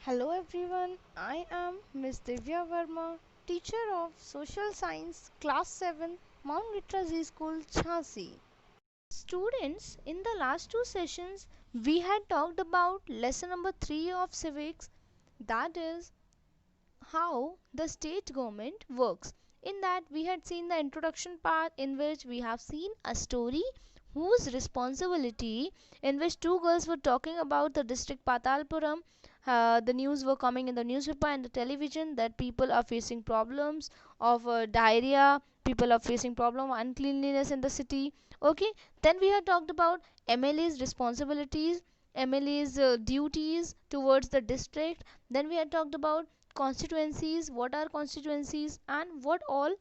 Hello everyone, I am Miss Divya Verma, teacher of Social Science Class 7, Mount Literacy School, Jhansi. Students, in the last two sessions, we had talked about lesson number 3 of Civics, that is how the state government works. In that, we had seen the introduction part in which we have seen a story whose responsibility, in which two girls were talking about the district Patalpuram. The news were coming in the newspaper and the television that people are facing problems of diarrhea, people are facing problem of uncleanliness in the city. Okay, then we had talked about MLA's responsibilities, MLA's duties towards the district. Then we had talked about constituencies, what are constituencies, and what all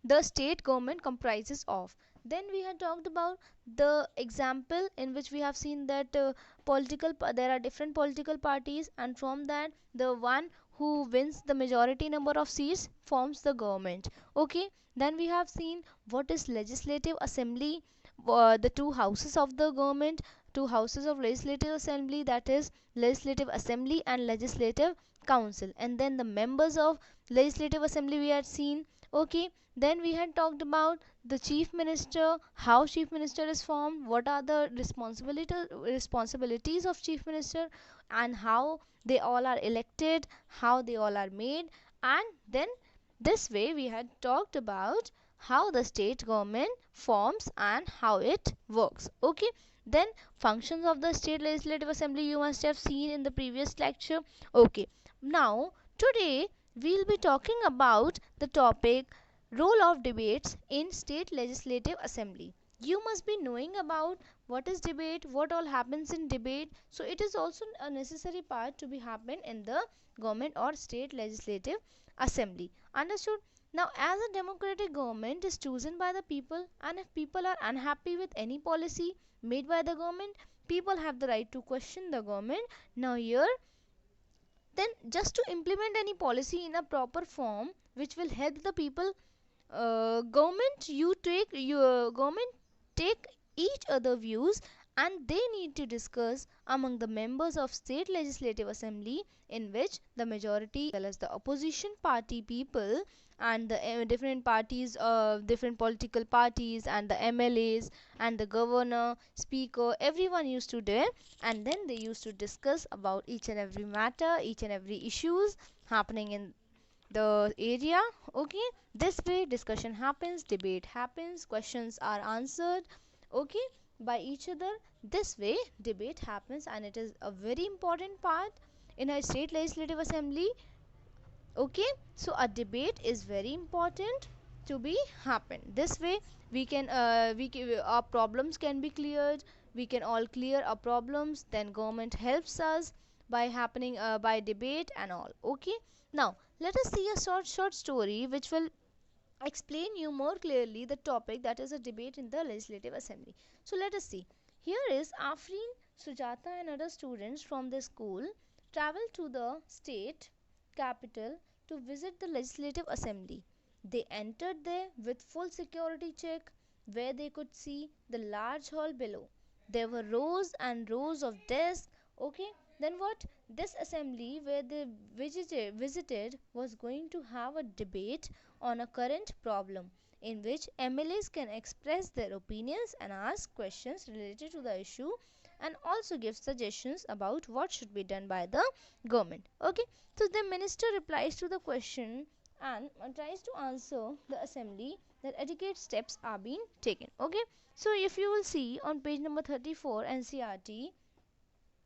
the state government comprises of. Then we had talked about the example in which we have seen that there are different political parties, and from that the one who wins the majority number of seats forms the government. Okay, then we have seen what is legislative assembly, the two houses of the government, two houses of legislative assembly, that is legislative assembly and legislative council, and then the members of legislative assembly we had seen. Okay, then we had talked about the chief minister, how chief minister is formed, what are the responsibilities of chief minister, and how they all are elected, how they all are made. And then this way we had talked about how the state government forms and how it works. Okay, then functions of the state legislative assembly you must have seen in the previous lecture. Okay, now today we'll be talking about the topic role of debates in state legislative assembly. You must be knowing about what is debate, what all happens in debate, so it is also a necessary part to be happen in the government or state legislative assembly. Understood? Now, as a democratic government is chosen by the people, and if people are unhappy with any policy made by the government, people have the right to question the government. Now here, then just to implement any policy in a proper form which will help the people, government take each other views, and they need to discuss among the members of state legislative assembly, in which the majority as well as the opposition party people and the different parties, different political parties, and the MLAs and the governor, speaker, everyone used to there, and then they used to discuss about each and every matter, each and every issues happening in the area. Okay, this way discussion happens, debate happens, questions are answered, okay, by each other. This way debate happens, and it is a very important part in a state legislative assembly. Okay, so a debate is very important to be happen. This way our problems can be cleared, we can all clear our problems, then government helps us by happening by debate and all. Okay, now let us see a short story which will explain you more clearly the topic, that is a debate in the legislative assembly. So let us see. Here is Afreen, Sujata and other students from the school travel to the state capital to visit the legislative assembly. They entered there with full security check, where they could see the large hall below. There were rows and rows of desks. Okay, then what? This assembly where they visited was going to have a debate on a current problem, in which MLAs can express their opinions and ask questions related to the issue, and also give suggestions about what should be done by the government. Okay, so the minister replies to the question and tries to answer the assembly that adequate steps are being taken. Okay, so if you will see on page number 34 NCRT,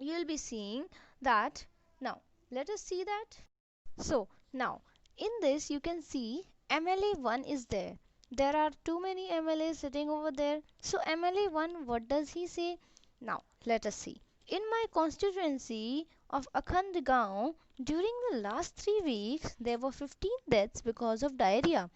you will be seeing that. Now let us see that. So now in this you can see MLA 1 is there. There are too many MLAs sitting over there. So MLA 1, what does he say? Now let us see. In my constituency of Akhandgaon, during the last 3 weeks there were 15 deaths because of diarrhea.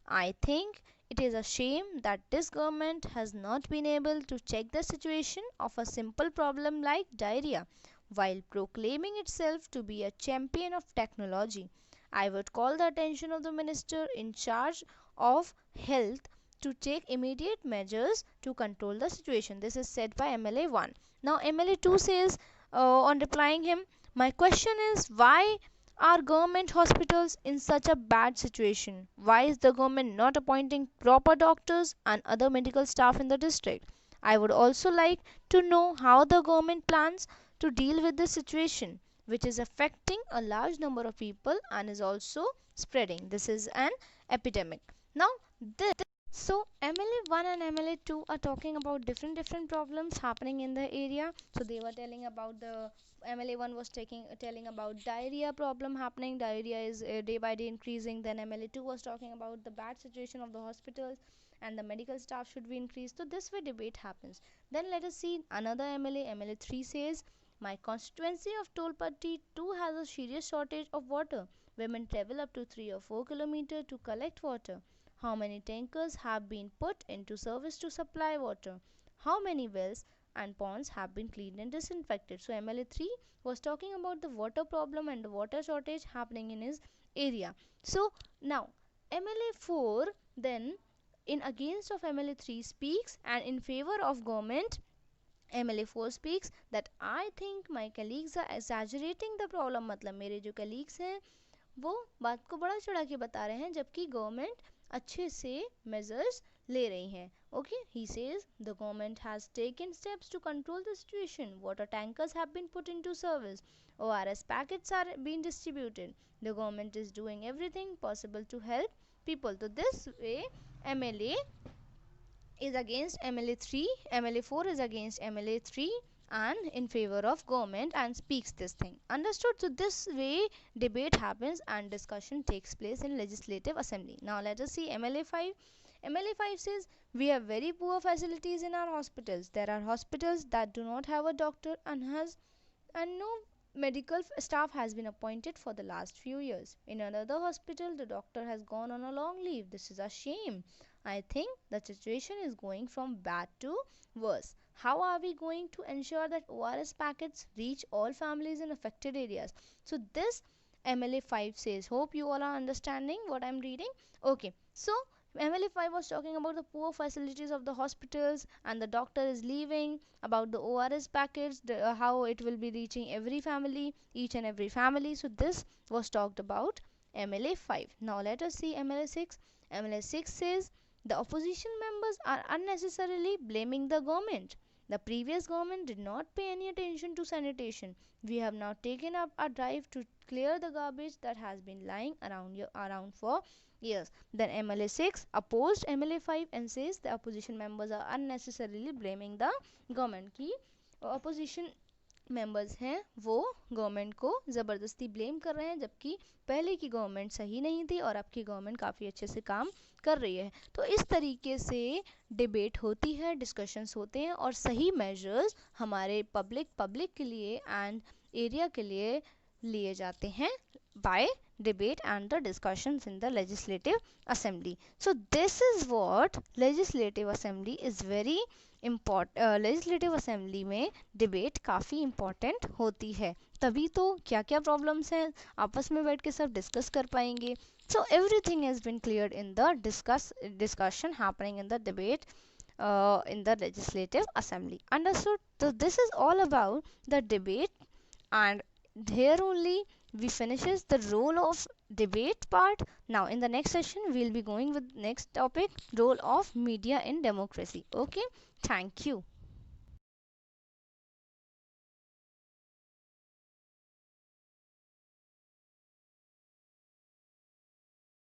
I think it is a shame that this government has not been able to check the situation of a simple problem like diarrhea, while proclaiming itself to be a champion of technology. I would call the attention of the minister in charge of health to take immediate measures to control the situation. This is said by MLA 1. Now MLA 2 says, on replying him, my question is, why are government hospitals in such a bad situation? Why is the government not appointing proper doctors and other medical staff in the district? I would also like to know how the government plans to deal with this situation, which is affecting a large number of people and is also spreading. This is an epidemic. Now, this so MLA 1 and MLA 2 are talking about different problems happening in the area. So they were telling about the MLA 1 was telling about diarrhea problem happening. Diarrhea is day by day increasing. Then MLA 2 was talking about the bad situation of the hospitals and the medical staff should be increased. So this way debate happens. Then let us see another MLA. MLA 3 says, my constituency of Tolpatti too has a serious shortage of water. Women travel up to 3 or 4 kilometers to collect water. How many tankers have been put into service to supply water? How many wells and ponds have been cleaned and disinfected? So MLA 3 was talking about the water problem and the water shortage happening in his area. So now MLA 4 then in against of MLA 3 speaks and in favor of government. MLA 4 speaks that I think my colleagues are exaggerating the problem. मतलब मेरे जो colleagues हैं वो बात को बड़ा चढ़ा के बता रहे हैं जबकि गवर्नमेंट अच्छे से मेजर्स ले रही है. Okay, he says the government has taken steps to control the situation. Water tankers have been put into service. ORS packets are being distributed. The government is doing everything possible to help people. So this way MLA is against MLA 3, MLA 4 is against MLA 3 and in favor of government and speaks this thing. Understood? So this way debate happens and discussion takes place in legislative assembly. Now let us see MLA 5. MLA 5 says we have very poor facilities in our hospitals. There are hospitals that do not have a doctor and no medical staff has been appointed for the last few years. In another hospital, the doctor has gone on a long leave. This is a shame. I think the situation is going from bad to worse. How are we going to ensure that ORS packets reach all families in affected areas? So this MLA 5 says, hope you all are understanding what I'm reading. Okay, so MLA 5 was talking about the poor facilities of the hospitals and the doctor is leaving, about the ORS packets, how it will be reaching every family, each and every family. So this was talked about MLA 5. Now let us see MLA 6. MLA 6 says the opposition members are unnecessarily blaming the government. The previous government did not pay any attention to sanitation. We have now taken up a drive to clear the garbage that has been lying around for years. Then MLA 6 opposed MLA 5 and says the opposition members are unnecessarily blaming the government. की opposition members हैं वो government को ज़बरदस्ती blame कर रहे हैं जबकि पहले की गवर्नमेंट सही नहीं थी और अब की गवर्नमेंट काफ़ी अच्छे से काम कर रही है. तो इस तरीके से डिबेट होती है, डिस्कशंस होते हैं और सही मेजर्स हमारे पब्लिक के लिए एंड एरिया के लिए लिए जाते हैं by debate and the discussions in the legislative assembly. So this is what legislative assembly is very important. Legislative assembly में डिबेट काफ़ी इम्पॉर्टेंट होती है, तभी तो क्या क्या प्रॉब्लम्स हैं आपस में बैठ के सब डिस्कस कर पाएंगे. So everything has been cleared in the discussion happening in the debate in the legislative assembly. Understood? So this is all about the debate and here only we finishes the role of debate part. Now in the next session we'll be going with next topic, role of media in democracy. Okay, thank you.